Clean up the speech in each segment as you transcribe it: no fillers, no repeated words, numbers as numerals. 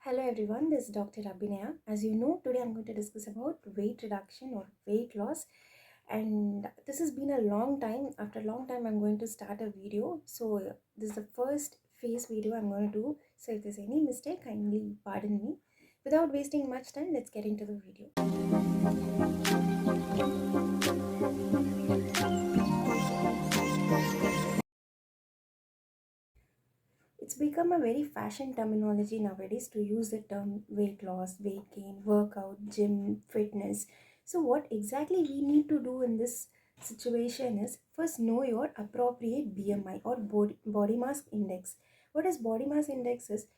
Hello everyone, this is Dr. Abhinaya. As you know, today I'm going to discuss about weight reduction or weight loss. And this has been a long time. After a long time, I'm going to start a video. So this is the first phase video I'm going to do. So if there's any mistake, kindly pardon me. Without wasting much time, let's get into the video. It's become a very fashion terminology nowadays to use the term weight loss, weight gain, workout, gym, fitness. So, what exactly we need to do in this situation is first know your appropriate BMI or body mass index. What is body mass index is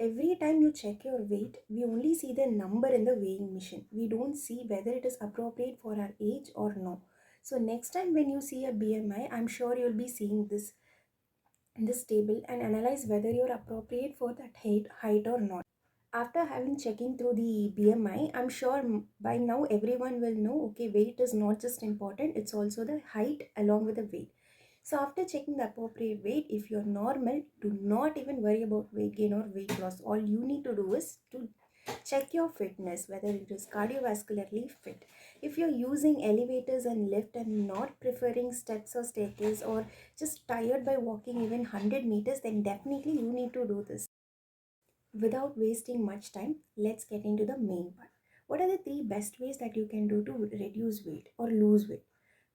every time you check your weight, we only see the number in the weighing machine. We don't see whether it is appropriate for our age or no. So, next time when you see a BMI, I'm sure you'll be seeing this table and analyze whether you're appropriate for that height or not. After having checking through the BMI, I'm sure by now everyone will know okay, weight is not just important, it's also the height along with the weight. So after checking the appropriate weight, if you're normal, do not even worry about weight gain or weight loss. All you need to do is to check your fitness, whether it is cardiovascularly fit. If you're using elevators and lift and not preferring steps or staircase or just tired by walking even 100 meters, then definitely you need to do this. Without wasting much time, let's get into the main part. What are the three best ways that you can do to reduce weight or lose weight?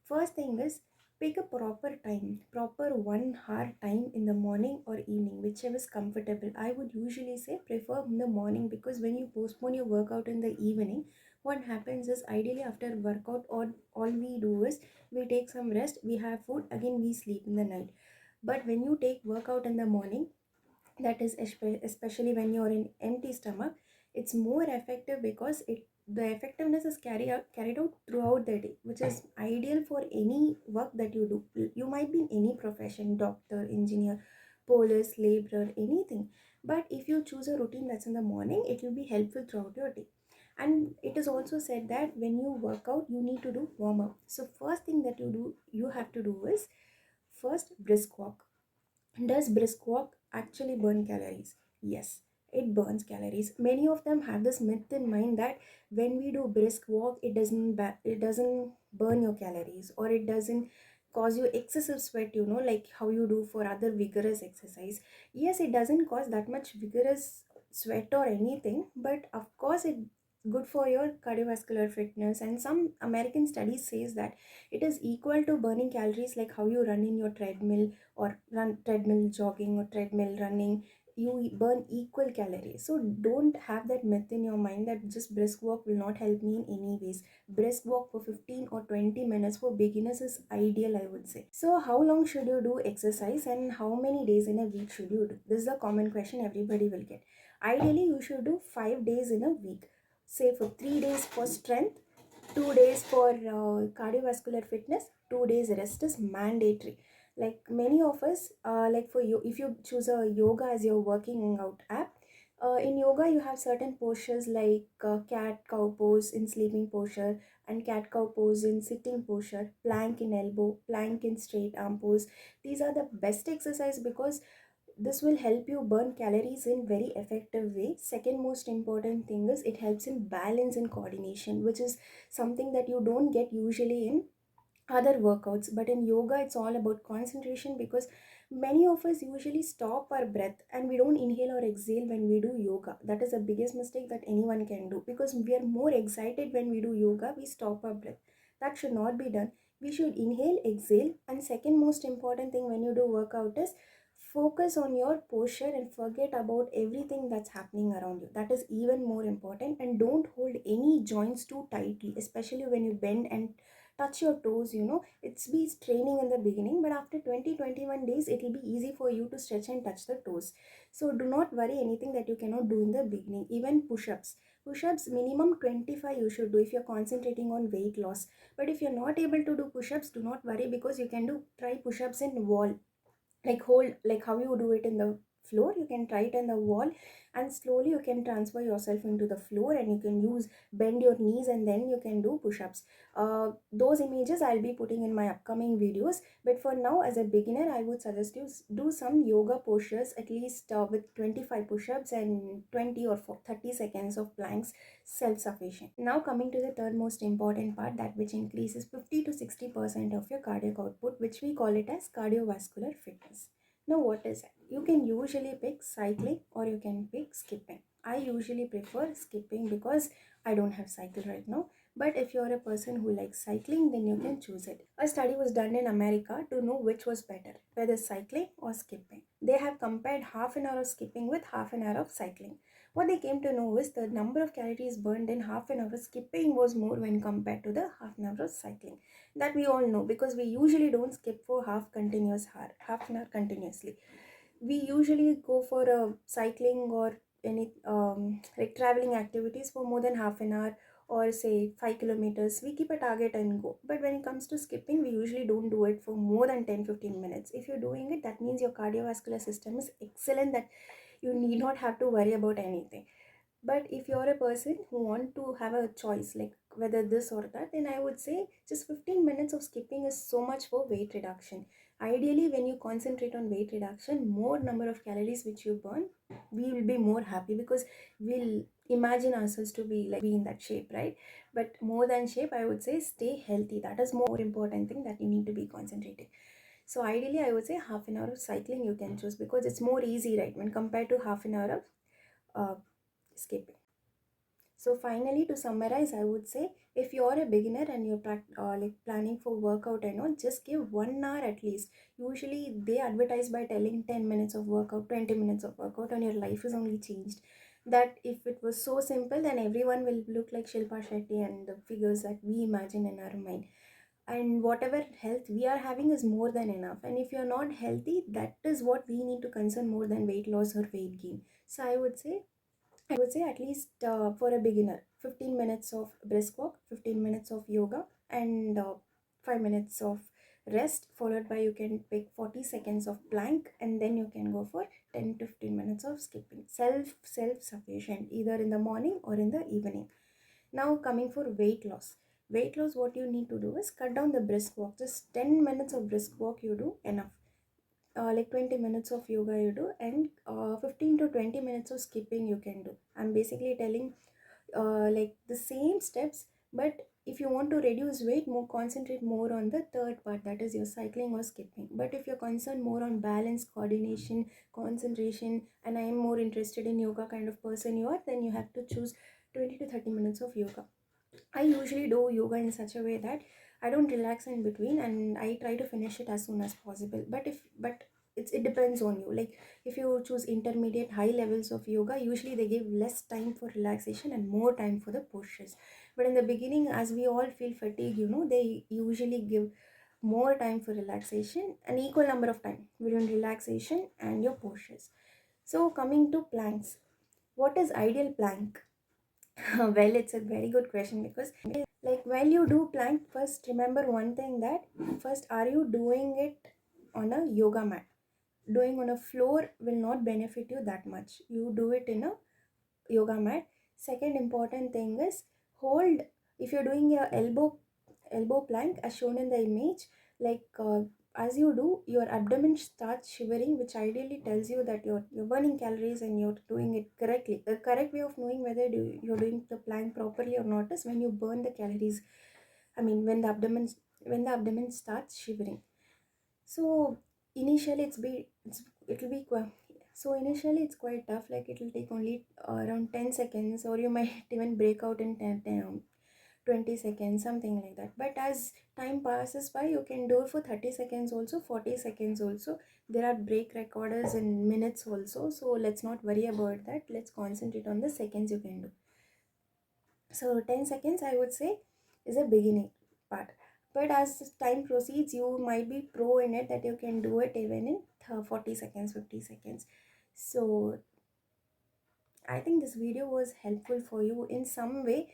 First thing is pick a proper time, proper 1 hour time in the morning or evening, whichever is comfortable. I would usually say prefer in the morning because when you postpone your workout in the evening, what happens is ideally after workout all we do is we take some rest, we have food, again we sleep in the night. But when you take workout in the morning, that is especially when you're in empty stomach, it's more effective because the effectiveness is carried out throughout the day, which is ideal for any work that you do. You might be in any profession, doctor, engineer, police, laborer, anything. But if you choose a routine that's in the morning, it will be helpful throughout your day. And it is also said that when you work out, you need to do warm up. So first thing that you have to do is first brisk walk. Does brisk walk actually burn calories? Yes, it burns calories. Many of them have this myth in mind that when we do brisk walk, it doesn't burn your calories or it doesn't cause you excessive sweat, like how you do for other vigorous exercise. Yes, it doesn't cause that much vigorous sweat or anything, but of course it good for your cardiovascular fitness, and some American studies says that it is equal to burning calories like how you run in your treadmill or run treadmill jogging or treadmill running. You burn equal calories. So don't have that myth in your mind that just brisk walk will not help me in any ways. Brisk walk for 15 or 20 minutes for beginners is ideal, I would say. So how long should you do exercise and how many days in a week should you do? This is a common question everybody will get. Ideally you should do 5 days in a week. Say for 3 days for strength, 2 days for cardiovascular fitness, 2 days rest is mandatory. Like many of us, like for you, if you choose a yoga as your working out app, in yoga you have certain postures like cat cow pose in sleeping posture and cat cow pose in sitting posture, plank in elbow, plank in straight arm pose. These are the best exercise because this will help you burn calories in very effective way. Second most important thing is it helps in balance and coordination, which is something that you don't get usually in other workouts. But in yoga it's all about concentration because many of us usually stop our breath and we don't inhale or exhale when we do yoga. That is the biggest mistake that anyone can do because we are more excited when we do yoga, we stop our breath. That should not be done. We should inhale, exhale. And second most important thing when you do workout is focus on your posture and forget about everything that's happening around you. That is even more important. And don't hold any joints too tightly, especially when you bend and touch your toes. It's be training in the beginning, but after 20-21 days it will be easy for you to stretch and touch the toes. So do not worry anything that you cannot do in the beginning. Even push-ups minimum 25 you should do if you're concentrating on weight loss. But if you're not able to do push-ups, do not worry because you can do try push-ups in wall, like hold, like how you do it in the floor, you can try it on the wall, and slowly you can transfer yourself into the floor, and you can use bend your knees, and then you can do push-ups. Those images I'll be putting in my upcoming videos, but for now, as a beginner, I would suggest you do some yoga postures, at least with 25 push-ups and 20 or 30 seconds of planks, self-sufficient. Now coming to the third most important part, that which increases 50 to 60% of your cardiac output, which we call it as cardiovascular fitness. Now what is it? You can usually pick cycling or you can pick skipping. I usually prefer skipping because I don't have cycle right now. But if you're a person who likes cycling, then you can choose it. A study was done in America to know which was better, whether cycling or skipping. They have compared half an hour of skipping with half an hour of cycling. What they came to know is the number of calories burned in half an hour of skipping was more when compared to the half an hour of cycling. That we all know because we usually don't skip for half an hour continuously. We usually go for a cycling or any like traveling activities for more than half an hour, or say 5 kilometers. We keep a target and go. But when it comes to skipping, we usually don't do it for more than 10-15 minutes. If you're doing it, that means your cardiovascular system is excellent, that you need not have to worry about anything. But if you're a person who want to have a choice, like whether this or that, then I would say just 15 minutes of skipping is so much for weight reduction. Ideally, when you concentrate on weight reduction, more number of calories which you burn, we will be more happy because we'll imagine ourselves to be like be in that shape, right? But more than shape, I would say stay healthy. That is more important thing that you need to be concentrating. So ideally, I would say half an hour of cycling you can choose because it's more easy, right, when compared to half an hour of skipping. So finally, to summarize, I would say if you're a beginner and you're like planning for workout and all, just give 1 hour at least. Usually they advertise by telling 10 minutes of workout, 20 minutes of workout, and your life is only changed. That if it was so simple, then everyone will look like Shilpa Shetty and the figures that we imagine in our mind. And whatever health we are having is more than enough. And if you're not healthy, that is what we need to concern more than weight loss or weight gain. So I would say at least for a beginner, 15 minutes of brisk walk, 15 minutes of yoga, and 5 minutes of rest, followed by you can pick 40 seconds of plank, and then you can go for 10 to 15 minutes of skipping. Self sufficient, either in the morning or in the evening. Now coming for weight loss. Weight loss, what you need to do is cut down the brisk walk. Just 10 minutes of brisk walk you do enough. Like 20 minutes of yoga you do, and 15 to 20 minutes of skipping you can do. I'm basically telling like the same steps, but if you want to reduce weight, more concentrate more on the third part, that is your cycling or skipping. But if you're concerned more on balance, coordination, concentration, and I am more interested in yoga kind of person you are, then you have to choose 20 to 30 minutes of yoga. I usually do yoga in such a way that I don't relax in between, and I try to finish it as soon as possible. It depends on you. Like if you choose intermediate high levels of yoga, usually they give less time for relaxation and more time for the postures. But in the beginning, as we all feel fatigue, they usually give more time for relaxation, an equal number of time between relaxation and your postures. So coming to planks, what is ideal plank? Well, it's a very good question because, like, while you do plank, first remember one thing, that first, are you doing it on a yoga mat? Doing on a floor will not benefit you that much. You do it in a yoga mat. Second important thing is hold. If you're doing your elbow plank as shown in the image, like as you do, your abdomen starts shivering, which ideally tells you that you're burning calories and you're doing it correctly. The correct way of knowing whether you're doing the plank properly or not is when you burn the calories. I mean, when the abdomen starts shivering. So initially it's quite tough. Like it will take only around 10 seconds, or you might even break out in 20 seconds, something like that. But as time passes by, you can do it for 30 seconds also, 40 seconds also. There are break recorders in minutes also. So let's not worry about that. Let's concentrate on the seconds you can do. So 10 seconds, I would say, is a beginning part. But as time proceeds, you might be pro in it, that you can do it even in 40 seconds, 50 seconds. So I think this video was helpful for you in some way.